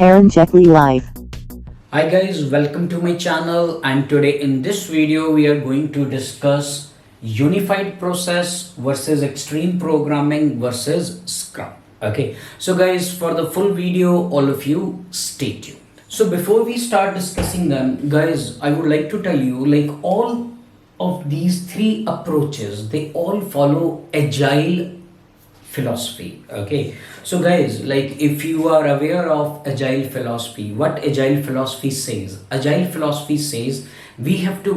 karanjetlilive. Hi guys, welcome to my channel, and today in this video we are going to discuss unified process versus extreme programming versus Scrum. Okay, so guys, for the full video, all of you stay tuned. So before we start discussing them, guys, I would like to tell you, like, all of these three approaches, they all follow Agile philosophy. Okay, so guys, like, if you are aware of Agile philosophy, what Agile philosophy says, Agile philosophy says we have to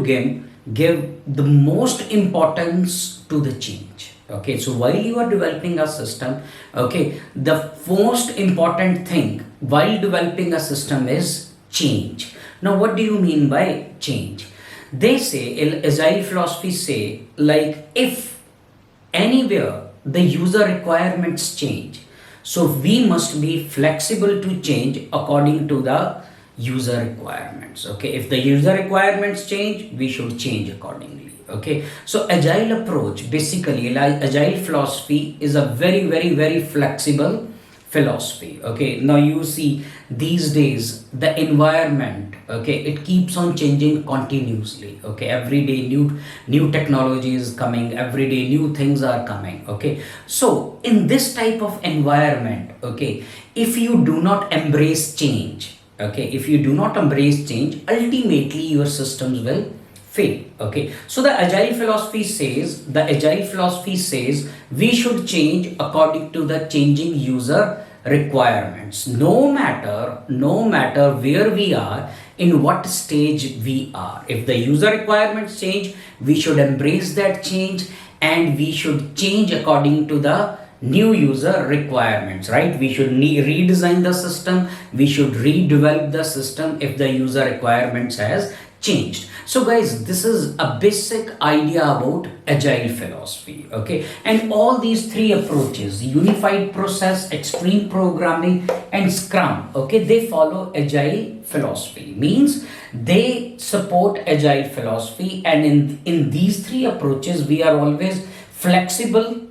give the most importance to the change. Okay, so while you are developing a system, okay, the most important thing while developing a system is change. Now what do you mean by change? They say, Agile philosophy say, like, if anywhere the user requirements change, so we must be flexible to change according to the user requirements. Okay, if the user requirements change, we should change accordingly. Okay, so agile approach, basically, like, agile philosophy is a very flexible philosophy. Okay, now you see, these days the environment, okay, it keeps on changing continuously. Okay, every day new technology is coming, every day new things are coming. Okay, so in this type of environment, okay, if you do not embrace change, okay, if you do not embrace change, ultimately your systems will fail. Okay, so the agile philosophy says we should change according to the changing user requirements, no matter where we are, in what stage we are. If the user requirements change, we should embrace that change, and we should change according to the new user requirements, right? We should redesign the system, we should redevelop the system if the user requirements has changed. So guys, this is a basic idea about agile philosophy. Okay, and all these three approaches, unified process, extreme programming, and Scrum, okay, they follow agile philosophy, means they support agile philosophy. And in these three approaches, we are always flexible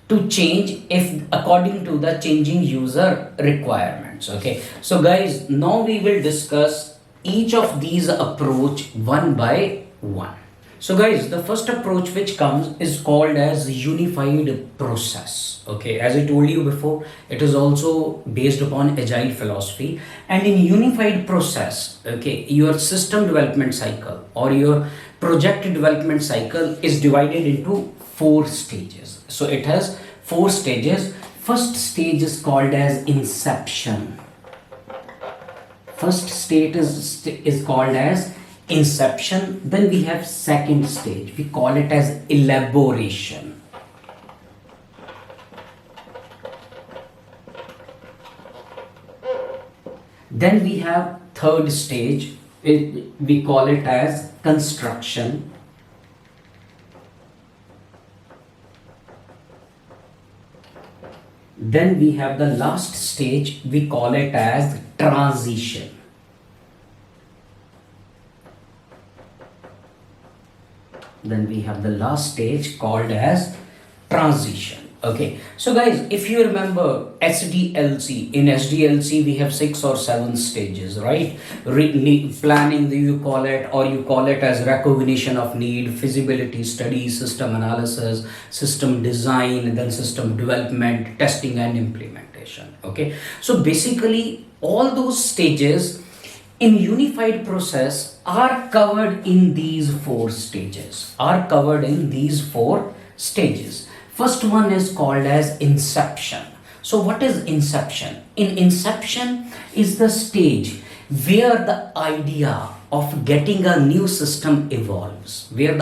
to change if according to the changing user requirements. Okay, so guys, now we will discuss each of these approach one by one. So guys, the first approach which comes is called as unified process. Okay, as I told you before, it is also based upon agile philosophy. And in unified process, okay, your system development cycle or your project development cycle is divided into 4 stages. So it has 4 stages. First stage is called as inception. First state is called as inception. Then we have second stage, we call it as elaboration. Then we have third stage, we call it as construction. Then we have the last stage, we call it as transition. Then we have the last stage called as transition. Okay, so guys, if you remember SDLC, in SDLC we have 6 or 7 stages, right? Planning, you call it, or you call it as recognition of need, feasibility study, system analysis, system design, then system development, testing and implementation. Okay, so basically all those stages in unified process are covered in these 4 stages, First one is called as inception. So what is inception? In inception is the stage where the idea of getting a new system evolves. When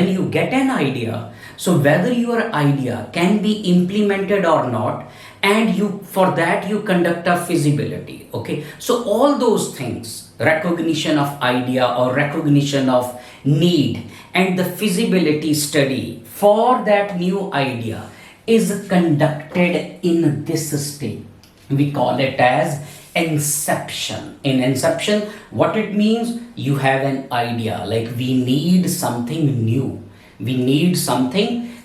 you get an idea, so whether your idea can be implemented or not, and for that you conduct a feasibility. Okay, so all those things, recognition of idea or recognition of need, and the feasibility study for that new idea is conducted in this stage. We call it as inception. In inception, what it means, you have an idea, like we need something new,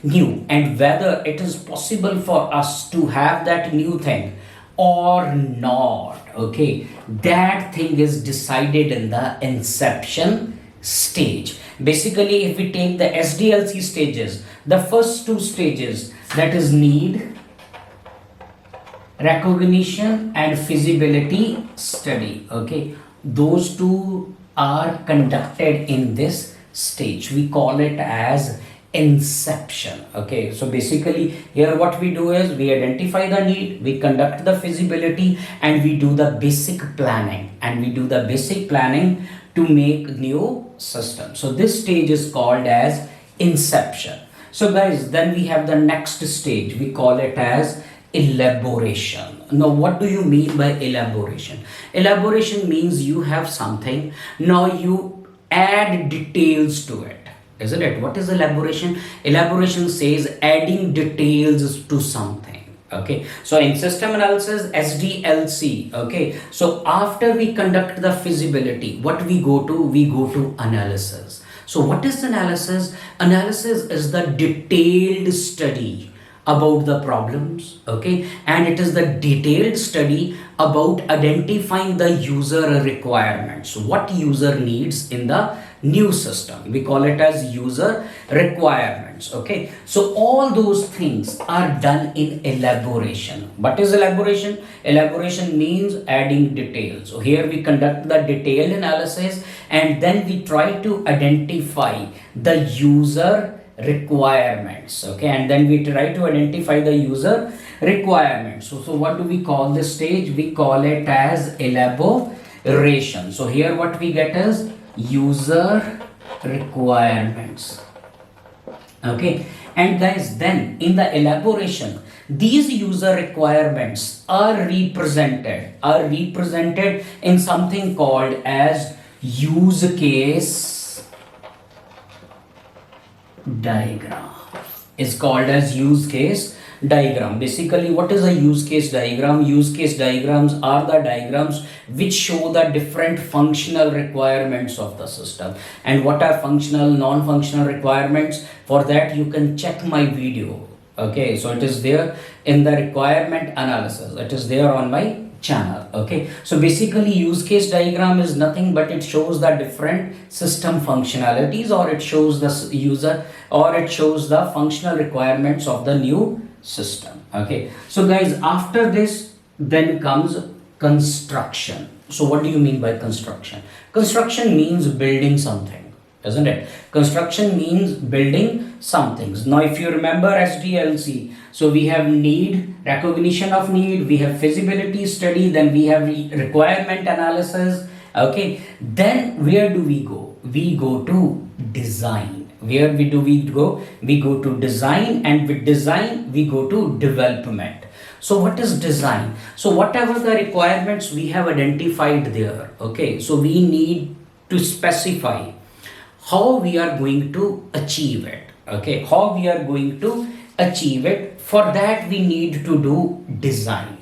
new, and whether it is possible for us to have that new thing or not. Okay, that thing is decided in the inception stage. Basically, if we take the SDLC stages, the first two stages, that is need recognition and feasibility study. Okay, those two are conducted in this stage. We call it as inception. Okay, so basically here what we do is we identify the need, we conduct the feasibility, and we do the basic planning, to make new system. So this stage is called as inception. So guys, then we have the next stage, we call it as elaboration. Now what do you mean by elaboration? Elaboration means you have something, now you add details to it, isn't it? What is elaboration? Elaboration says adding details to something. Okay, so in system analysis, SDLC. Okay, so after we conduct the feasibility, what we go to? We go to analysis. So what is analysis? Analysis is the detailed study about the problems. Okay, and it is the detailed study about identifying the user requirements, what user needs in the new system. We call it as user requirements. Okay, so all those things are done in elaboration. What is elaboration? Elaboration means adding details. So here we conduct the detailed analysis, and then we try to identify the user requirements. Okay, and then we try to identify the user requirements. So what do we call this stage? We call it as elaboration. So here what we get is user requirements. Okay, and guys, then in the elaboration, these user requirements are represented in something called as use case diagram. Is called as use case diagram. Basically, what is a use case diagram? Use case diagrams are the diagrams which show the different functional requirements of the system. And what are functional, non-functional requirements? For that you can check my video. Okay, so it is there in the requirement analysis. It is there on my channel. Okay, so basically use case diagram is nothing but it shows the different system functionalities, or it shows the user, or it shows the functional requirements of the new system. Okay, so guys, after this then comes construction. So what do you mean by construction? Construction means building something, isn't it? Construction means building some things. Now if you remember SDLC, so we have need, recognition of need, we have feasibility study, then we have requirement analysis. Okay, then where do we go? We go to design. Where do we go? We go to design, and with design we go to development. So what is design? So whatever the requirements we have identified there, okay, so we need to specify how we are going to achieve it. Okay, how we are going to achieve it. For that we need to do design.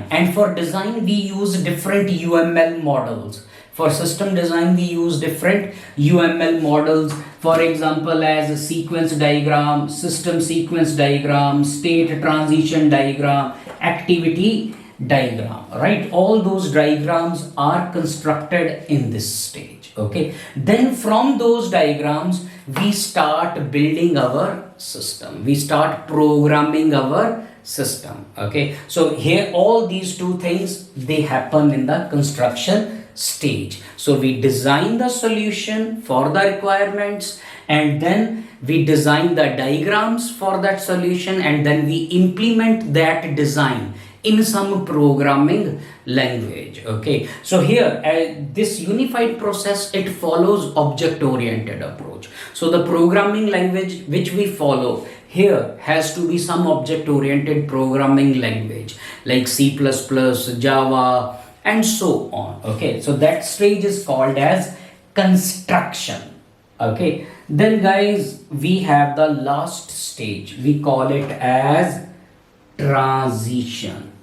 And for design we use different UML models. For system design we use different UML models, for example as a sequence diagram, system sequence diagram, state transition diagram, activity diagram, right? All those diagrams are constructed in this stage. Okay, then from those diagrams we start building our system, we start programming our system. Okay, so here all these two things, they happen in the construction stage. So we design the solution for the requirements, and then we design the diagrams for that solution, and then we implement that design in some programming language. Okay, so here this unified process, it follows object oriented approach. So the programming language which we follow here has to be some object oriented programming language like C++, Java, and so on. Okay, so that stage is called as construction. Okay, then guys, we have the last stage, we call it as transition.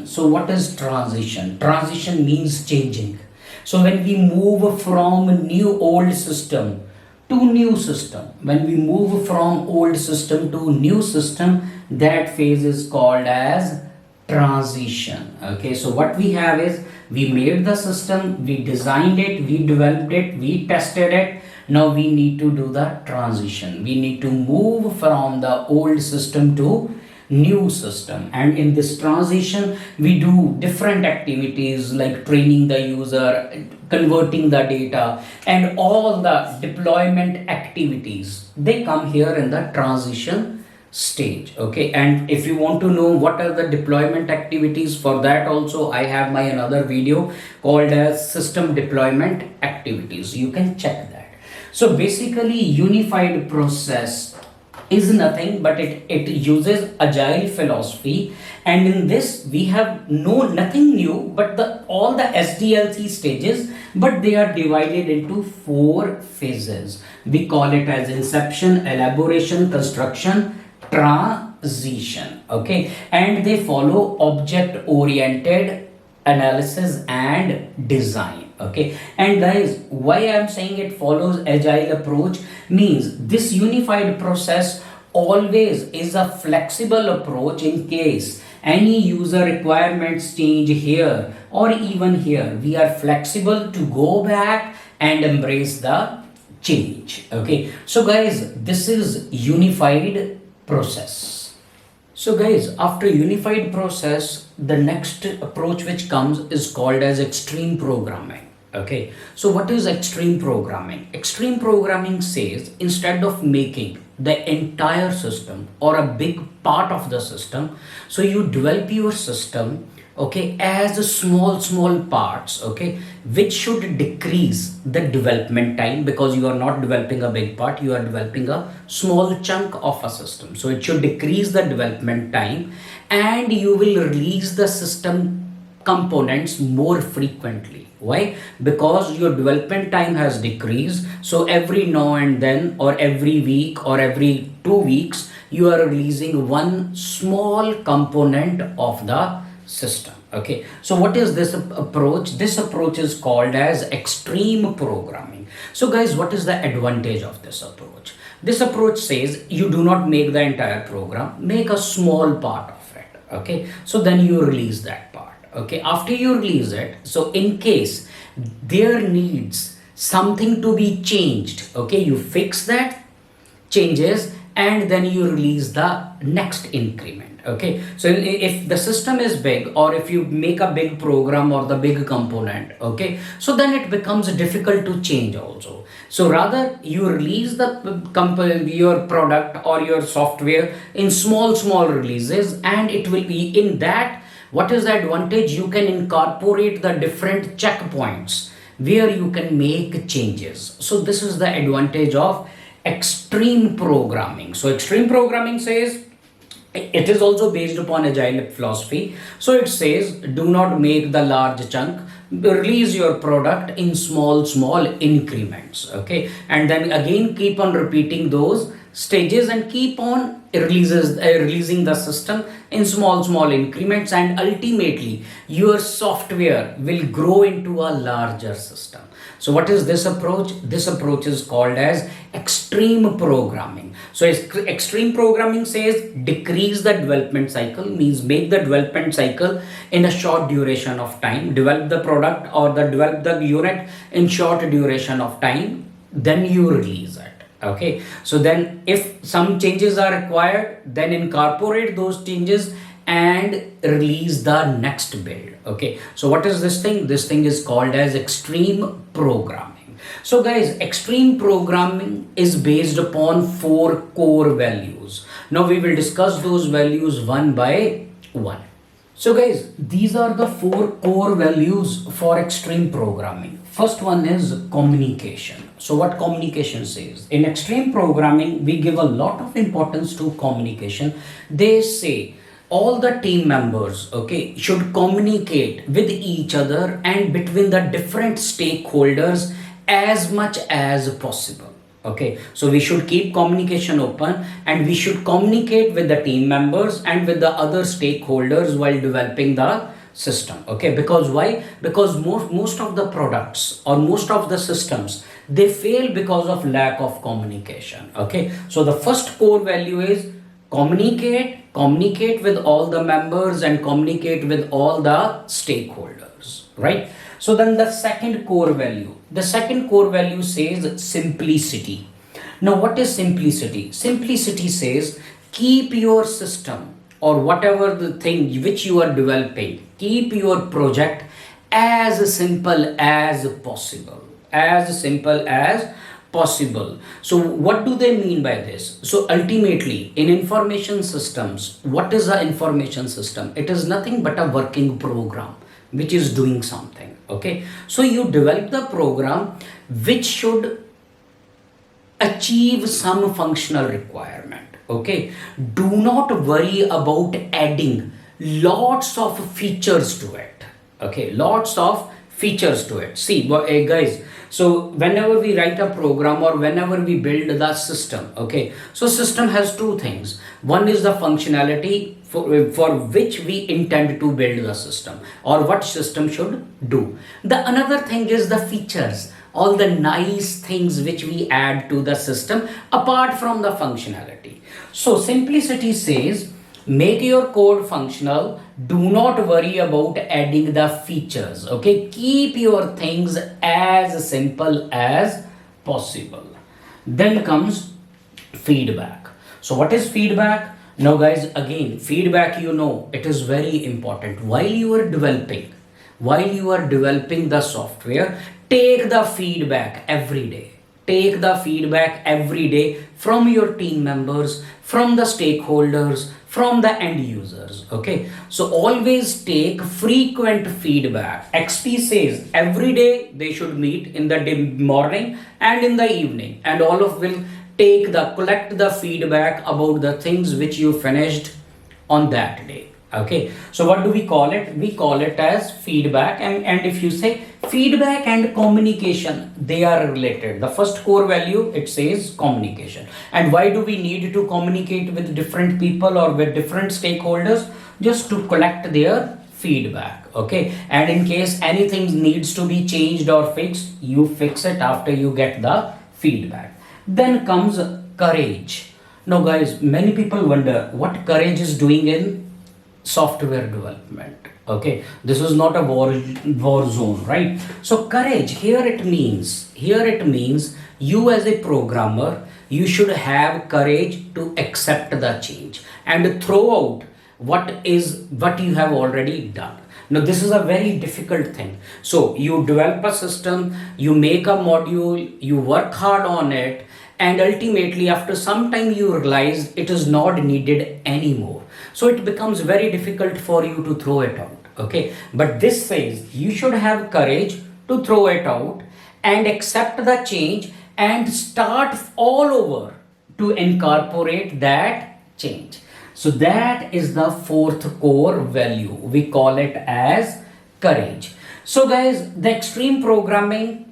So what is transition? Transition means changing. So when we move from new old system to new system, when we move from old system to new system, that phase is called as transition. Okay, so what we have is, we made the system, we designed it, we developed it, we tested it. Now we need to do the transition. We need to move from the old system to new system, and in this transition we do different activities like training the user, converting the data, and all the deployment activities, they come here in the transition stage. Okay, and if you want to know what are the deployment activities, for that also I have my another video called as system deployment activities, you can check that. So basically unified process is nothing but it uses agile philosophy, and in this we have nothing new but all the SDLC stages, but they are divided into 4 phases. We call it as inception, elaboration, construction, transition. Okay, and they follow object oriented analysis and design. Okay, and guys, why I am saying it follows agile approach means this unified process always is a flexible approach. In case any user requirements change here or even here, we are flexible to go back and embrace the change. Okay, so guys, this is unified process. So guys, after unified process, the next approach which comes is called as extreme programming. Okay, so what is extreme programming? Extreme programming says, instead of making the entire system or a big part of the system, so you develop your system, okay, as a small parts, okay, which should decrease the development time, because you are not developing a big part, you are developing a small chunk of a system, so it should decrease the development time, and you will release the system components more frequently. Why? Because your development time has decreased, so every now and then, or every week or every 2 weeks, you are releasing one small component of the system. Okay, so what is this approach? This approach is called as extreme programming. So guys, what is the advantage of this approach? This approach says you do not make the entire program, make a small part of it. Okay, so then you release that part. Okay, after you release it, so in case there needs something to be changed, okay, you fix that changes and then you release the next increment. Okay, so if the system is big, or if you make a big program or the big component, okay, so then it becomes difficult to change also. So rather you release your product or your software in small releases, and it will be in that. What is the advantage? You can incorporate the different checkpoints where you can make changes. So this is the advantage of extreme programming. So extreme programming says, it is also based upon agile philosophy. So it says, do not make the large chunk, release your product in small increments. Okay, and then again keep on repeating those stages and keep on releasing the system in small increments, and ultimately your software will grow into a larger system. So what is this approach? This approach is called as extreme programming. So extreme programming says decrease the development cycle, means make the development cycle in a short duration of time, develop the product or develop the unit in short duration of time, then you release it. Okay, so then if some changes are required, then incorporate those changes and release the next build. Okay, so what is this thing? This thing is called as extreme programming. So guys, extreme programming is based upon 4 core values. Now we will discuss those values one by one. So guys, these are the 4 core values for extreme programming. First one is communication. So what communication says? In extreme programming, we give a lot of importance to communication. They say all the team members, okay, should communicate with each other and between the different stakeholders as much as possible. Okay, so we should keep communication open and we should communicate with the team members and with the other stakeholders while developing the system. Okay, because why? Because most of the products or most of the systems, they fail because of lack of communication. Okay, so the first core value is communicate with all the members and communicate with all the stakeholders, right? So then the second core value says simplicity. Now what is simplicity? Simplicity says keep your system or whatever the thing which you are developing, keep your project as simple as possible, as simple as possible. So what do they mean by this? So ultimately in information systems, what is the information system? It is nothing but a working program which is doing something. Okay, so you develop the program which should achieve some functional requirement. Okay, do not worry about adding lots of features to it. Okay, lots of features to it. See, guys, so whenever we write a program or whenever we build the system, okay, so system has two things. One is the functionality for which we intend to build the system or what system should do. The another thing is the features, all the nice things which we add to the system apart from the functionality. So simplicity says make your code functional, do not worry about adding the features. Okay, keep your things as simple as possible. Then comes feedback. So what is feedback? Now guys, again, feedback, you know, it is very important. While you are developing the software, take the feedback every day. Take the feedback every day from your team members, from the stakeholders, from the end users. Okay, so always take frequent feedback. XP says every day they should meet in the morning and in the evening, and all of will collect the feedback about the things which you finished on that day. Okay, so what do we call it? We call it as feedback. And if you say feedback and communication, they are related. The first core value, it says communication. And why do we need to communicate with different people or with different stakeholders? Just to collect their feedback. Okay, and in case anything needs to be changed or fixed, you fix it after you get the feedback. Then comes courage. Now guys, many people wonder what courage is doing in software development. Okay, this is not a war zone, right? So courage here, it means you as a programmer, you should have courage to accept the change and throw out what you have already done. Now this is a very difficult thing. So you develop a system, you make a module, you work hard on it, and ultimately after some time you realize it is not needed anymore. So it becomes very difficult for you to throw it out. Okay, but this says you should have courage to throw it out and accept the change and start all over to incorporate that change. So that is the fourth core value. We call it as courage. So guys, the extreme programming,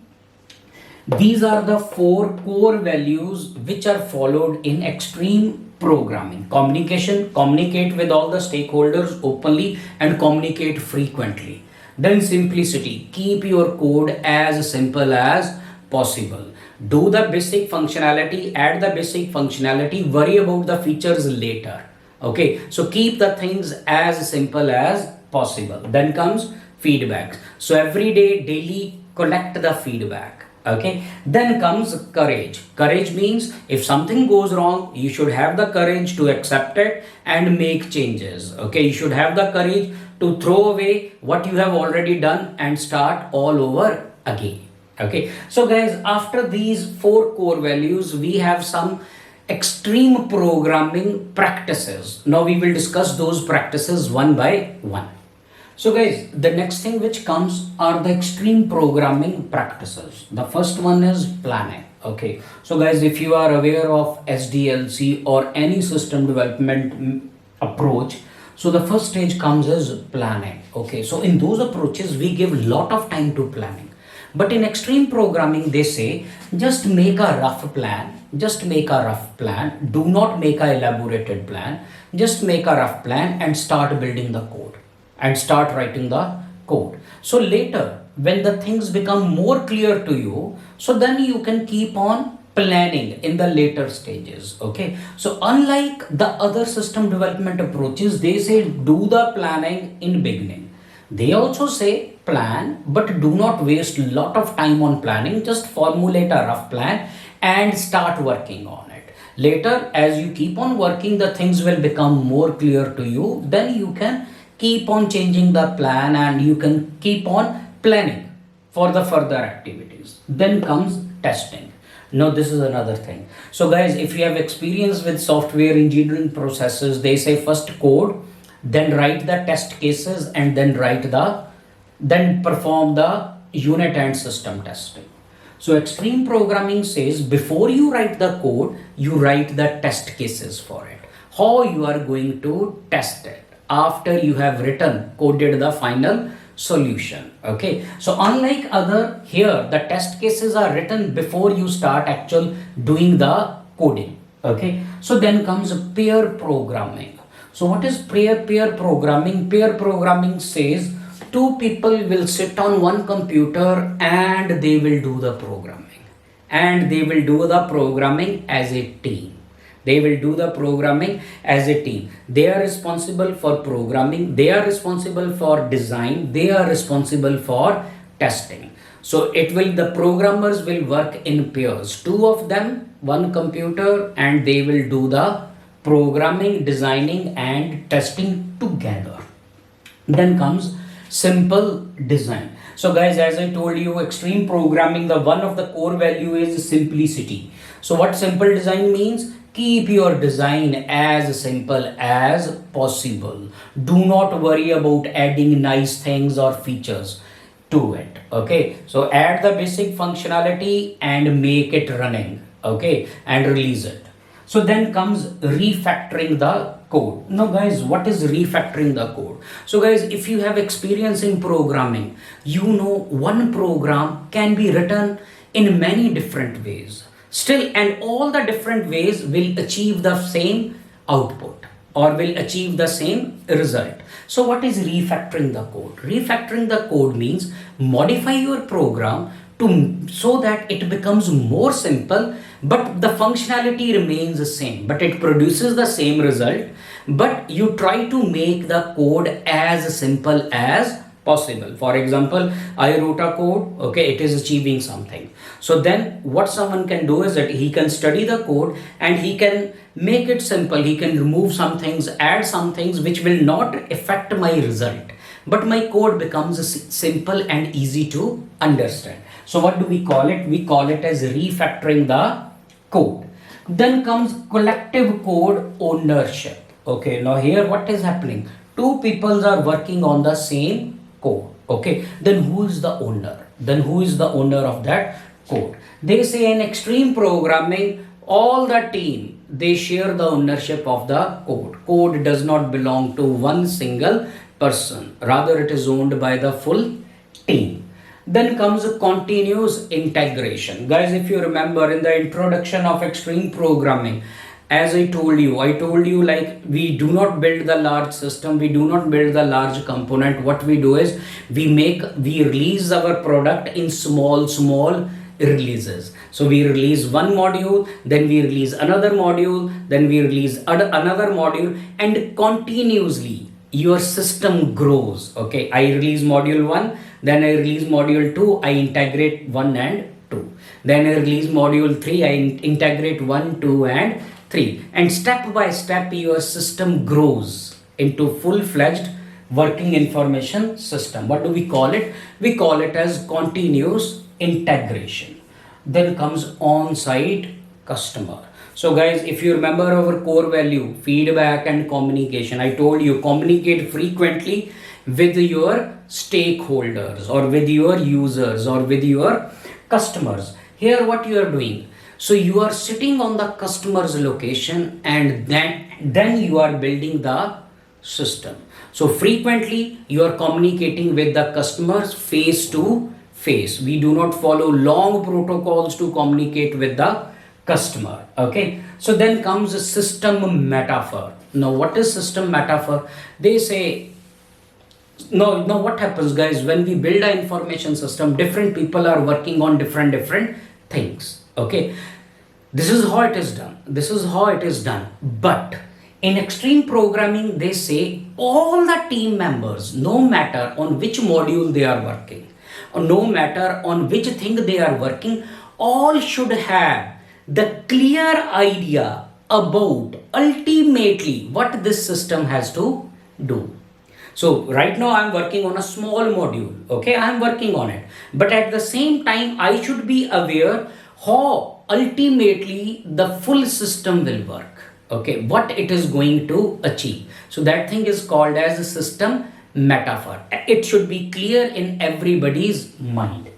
these are the four core values which are followed in extreme programming. Communication, communicate with all the stakeholders openly and communicate frequently. Then simplicity, keep your code as simple as possible. Do the basic functionality, add the basic functionality, worry about the features later. Okay, so keep the things as simple as possible. Then comes feedback. So every day, daily, collect the feedback. Okay, then comes courage. Courage means if something goes wrong, you should have the courage to accept it and make changes. Okay, you should have the courage to throw away what you have already done and start all over again. Okay, so guys, after these four core values, we have some extreme programming practices. Now we will discuss those practices one by one. So guys, the next thing which comes are the extreme programming practices. The first one is planning. Okay, so guys, if you are aware of SDLC or any system development approach, so the first stage comes as planning. Okay, so in those approaches we give lot of time to planning, but in extreme programming they say just make a rough plan. Just make a rough plan. Do not make a elaborated plan. Just make a rough plan and start building the code. and start writing the code. So later, when the things become more clear to you, so then you can keep on planning in the later stages. Okay, so unlike the other system development approaches, they say do the planning in beginning. They also say plan, but do not waste a lot of time on planning. Just formulate a rough plan and start working on it. Later, as you keep on working, the things will become more clear to you. Then you can keep on changing the plan and you can keep on planning for the further activities. Then comes testing. Now, this is another thing. So, guys, if you have experience with software engineering processes, they say first code, then write the test cases, and then perform the unit and system testing. So extreme programming says before you write the code, you write the test cases for it. How you are going to test it after you have coded the final solution. Okay, so unlike other, here the test cases are written before you start actual doing the coding. Okay, so then comes pair programming. So what is pair programming? Pair programming says two people will sit on one computer and they will do the programming. And they will do the programming as a team. They will do the programming as a team. They are responsible for programming. They are responsible for design. They are responsible for testing. So the programmers will work in pairs. Two of them, one computer, and they will do the programming, designing and testing together. Then comes simple design. So guys, as I told you, extreme programming, the one of the core value is simplicity. So what simple design means? Keep your design as simple as possible. Do not worry about adding nice things or features to it. Okay, so add the basic functionality and make it running. Okay, and release it. So then comes refactoring the code. Now guys, what is refactoring the code? So guys, if you have experience in programming, you know one program can be written in many different ways. Still, and all the different ways will achieve the same output or will achieve the same result. So what is refactoring the code? Refactoring the code means modify your program so that it becomes more simple, but the functionality remains the same, but it produces the same result, but you try to make the code as simple as possible. For example, I wrote a code, okay, it is achieving something. So then what someone can do is that he can study the code and he can make it simple. He can remove some things, add some things which will not affect my result, but my code becomes simple and easy to understand. So what do we call it? We call it as refactoring the code. Then comes collective code ownership. Okay, now here what is happening? Two people are working on the same code. Okay, then who is the owner? Then who is the owner of that code? They say in extreme programming, all the team, they share the ownership of the code. Code does not belong to one single person. Rather, it is owned by the full team. Then comes a continuous integration. Guys, if you remember in the introduction of extreme programming, as I told you like we do not build the large system, we do not build the large component. What we do is we release our product in small releases. So we release one module, then we release another module, then we release another module, and continuously your system grows. Okay, I release module 1, then I release module 2, I integrate 1 and 2. Then I release module 3, I integrate 1, 2 and 3. And step by step your system grows into full-fledged working information system. What do we call it? We call it as continuous integration. Then comes on-site customer. So guys, if you remember our core value, feedback and communication, I told you communicate frequently with your stakeholders or with your users or with your customers. Here what you are doing? So you are sitting on the customer's location and then you are building the system. So frequently you are communicating with the customers face to face. We do not follow long protocols to communicate with the customer. Okay, so then comes a system metaphor. Now what is system metaphor? They say No, what happens, guys, when we build an information system, different people are working on different things. Okay, this is how it is done. This is how it is done. But in extreme programming, they say all the team members, no matter on which module they are working, or no matter on which thing they are working, all should have the clear idea about ultimately what this system has to do. So right now I'm working on a small module. Okay, I'm working on it. But at the same time, I should be aware how ultimately the full system will work. Okay, what it is going to achieve. So that thing is called as a system metaphor. It should be clear in everybody's mind.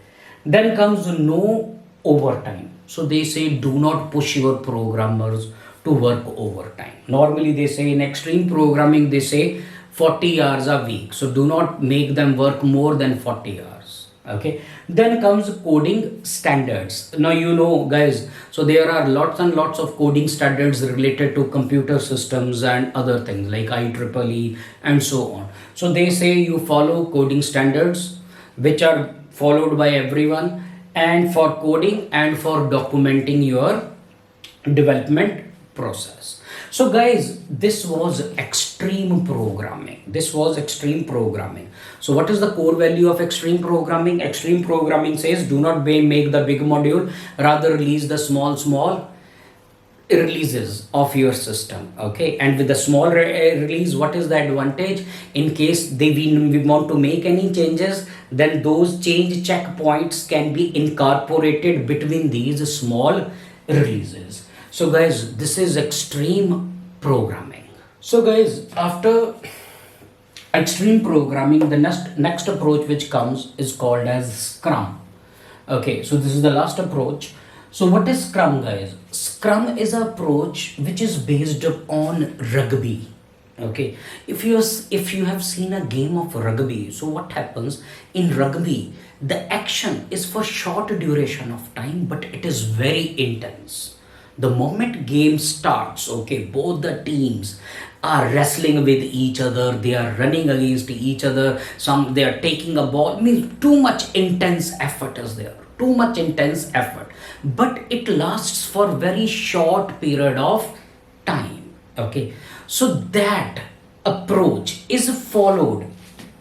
Then comes no overtime. So they say do not push your programmers to work overtime. Normally they say in extreme programming they say 40 hours a week. So do not make them work more than 40 hours. Okay. Then comes coding standards. Now you know, guys, so there are lots and lots of coding standards related to computer systems and other things like IEEE and so on. So they say you follow coding standards which are followed by everyone, and for coding and for documenting your development process. So guys, this was extreme programming. This was extreme programming. So what is the core value of extreme programming? Extreme programming says do not make the big module, rather release the small releases of your system. Okay, and with the small release, what is the advantage? In case we want to make any changes, then those change checkpoints can be incorporated between these small releases. So guys, this is extreme programming. So guys, after extreme programming, the next approach which comes is called as Scrum. Okay, so this is the last approach. So what is Scrum, guys? Scrum is an approach which is based on rugby. Okay, if you have seen a game of rugby, so what happens in rugby? The action is for short duration of time, but it is very intense. The moment game starts, okay, both the teams are wrestling with each other, they are running against each other, some they are taking a ball, means too much intense effort is there, too much intense effort, but it lasts for very short period of time. Okay, so that approach is followed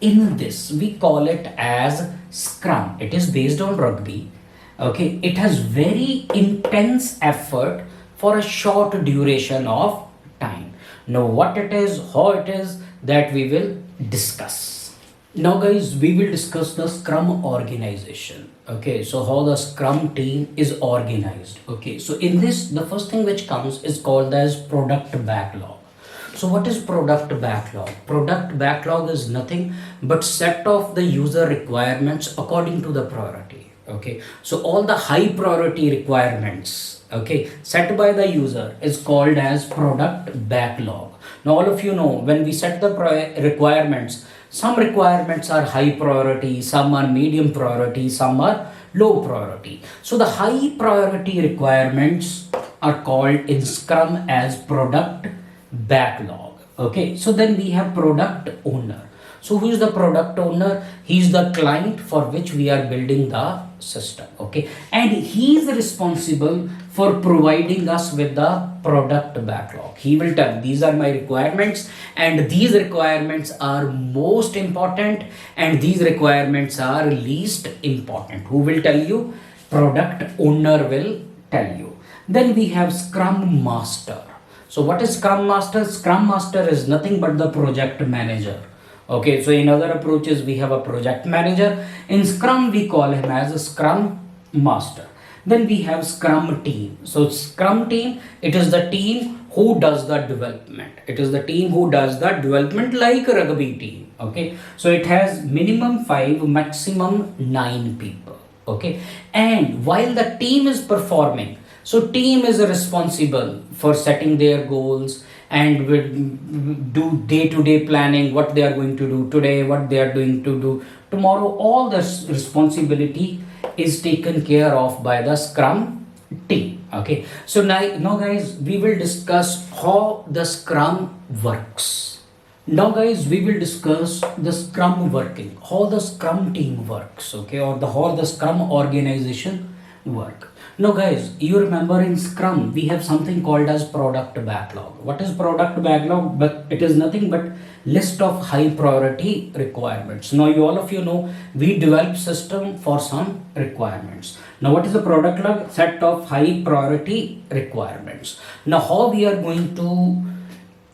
in this, we call it as Scrum. It is based on rugby. Okay, it has very intense effort for a short duration of time. Now what it is, how it is, that we will discuss. Now guys, we will discuss the Scrum organization. Okay, so how the Scrum team is organized. Okay, so in this, the first thing which comes is called as product backlog. So what is product backlog? Product backlog is nothing but set of the user requirements according to the priority. Okay, so all the high priority requirements, okay, set by the user is called as product backlog. Now all of you know, when we set the requirements, some requirements are high priority, some are medium priority, some are low priority. So the high priority requirements are called in Scrum as product backlog. Okay, so then we have product owner. So who is the product owner? He is the client for which we are building the system. Okay, and he is responsible for providing us with the product backlog. He will tell these are my requirements and these requirements are most important and these requirements are least important. Who will tell you? Product owner will tell you. Then we have Scrum Master. So what is Scrum Master? Scrum Master is nothing but the project manager. Okay, so in other approaches we have a project manager. In Scrum we call him as a Scrum Master. Then we have Scrum team. So Scrum team, it is the team who does the development. It is the team who does the development like a rugby team. Okay, so it has minimum 5, maximum 9 people. Okay, and while the team is performing, so team is responsible for setting their goals and will do day-to-day planning, what they are going to do today, what they are going to do tomorrow. All this responsibility is taken care of by the Scrum team. Okay, so now guys, we will discuss how the Scrum works. Now guys, we will discuss the Scrum working, how the Scrum team works, okay, or the how the Scrum organization work. Now guys, you remember in Scrum we have something called as product backlog. What is product backlog? But it is nothing but list of high priority requirements. Now you all of you know we develop system for some requirements. Now what is the product log? Set of high priority requirements. Now how we are going to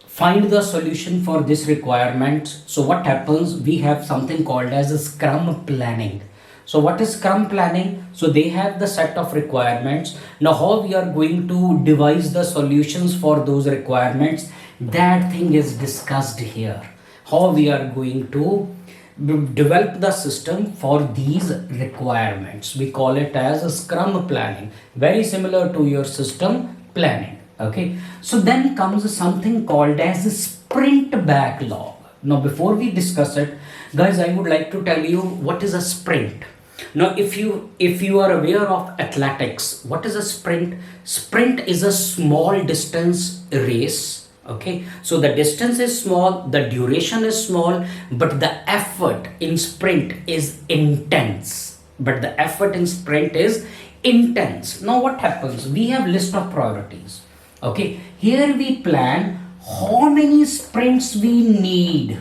find the solution for this requirement? So what happens, we have something called as a Scrum planning. So what is Scrum planning? So they have the set of requirements. Now how we are going to devise the solutions for those requirements, that thing is discussed here. How we are going to develop the system for these requirements, we call it as a Scrum planning, very similar to your system planning. Okay, so then comes something called as a sprint backlog. Now before we discuss it, guys, I would like to tell you what is a sprint. Now if you are aware of athletics, what is a sprint? Sprint is a small distance race. Okay, so the distance is small, the duration is small, but the effort in sprint is intense. Now what happens, we have list of priorities. Okay, here we plan how many sprints we need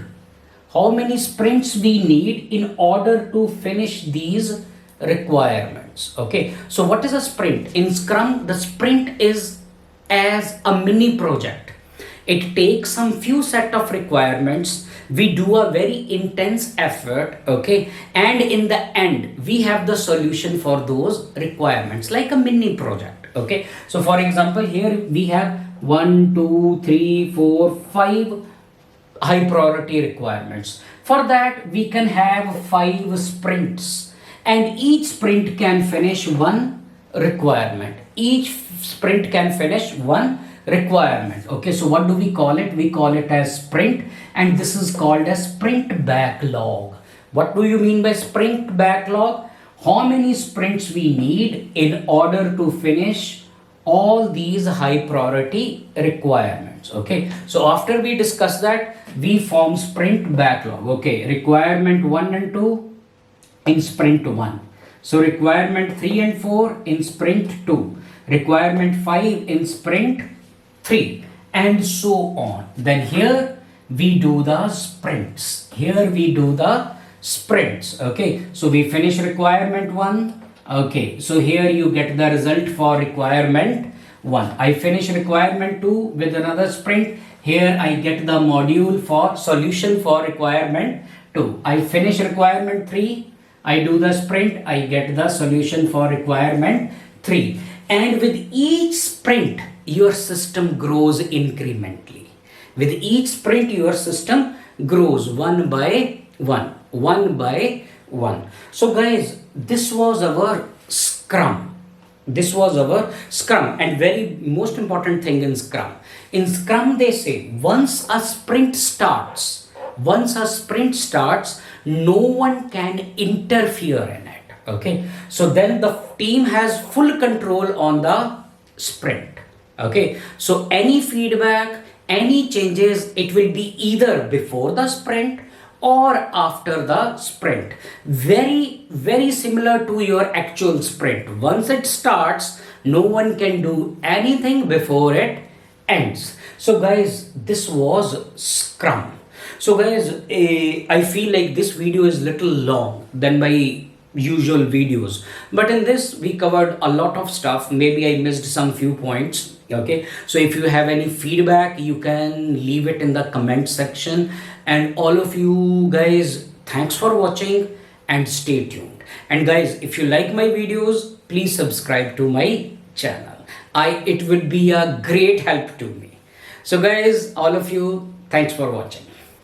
in order to finish these requirements. Okay, so what is a sprint? In Scrum, the sprint is as a mini project. It takes some few set of requirements, we do a very intense effort, okay, and in the end we have the solution for those requirements, like a mini project. Okay, so for example, here we have 1 2 3 4 5 high priority requirements. For that we can have 5 sprints, and each sprint can finish one requirement. Okay, so what do we call it? We call it as sprint, and this is called as sprint backlog. What do you mean by sprint backlog? How many sprints we need in order to finish all these high priority requirements. Okay, so after we discuss that, we form sprint backlog. Okay, requirement 1 and 2 in sprint 1, so requirement 3 and 4 in sprint 2, requirement 5 in sprint 3, and so on. Then here we do the sprints. Okay, so we finish requirement 1. Okay, so here you get the result for requirement 1. I finish requirement 2 with another sprint. Here I get the module for solution for requirement 2. I finish requirement 3. I do the sprint. I get the solution for requirement 3. And with each sprint, your system grows incrementally. With each sprint, your system grows one by one. So guys, this was our Scrum. And very most important thing in Scrum. In Scrum, they say once a sprint starts, no one can interfere in it. Okay, so then the team has full control on the sprint. Okay, so any feedback, any changes, it will be either before the sprint or after the sprint. Very similar to your actual sprint. Once it starts, no one can do anything before it ends. So guys, this was Scrum. So guys, I feel like this video is little long than my usual videos, but in this we covered a lot of stuff. Maybe I missed some few points. Okay, so if you have any feedback, you can leave it in the comment section. And all of you guys, thanks for watching and stay tuned. And guys, if you like my videos, please subscribe to my channel. It would be a great help to me. So guys, all of you, thanks for watching.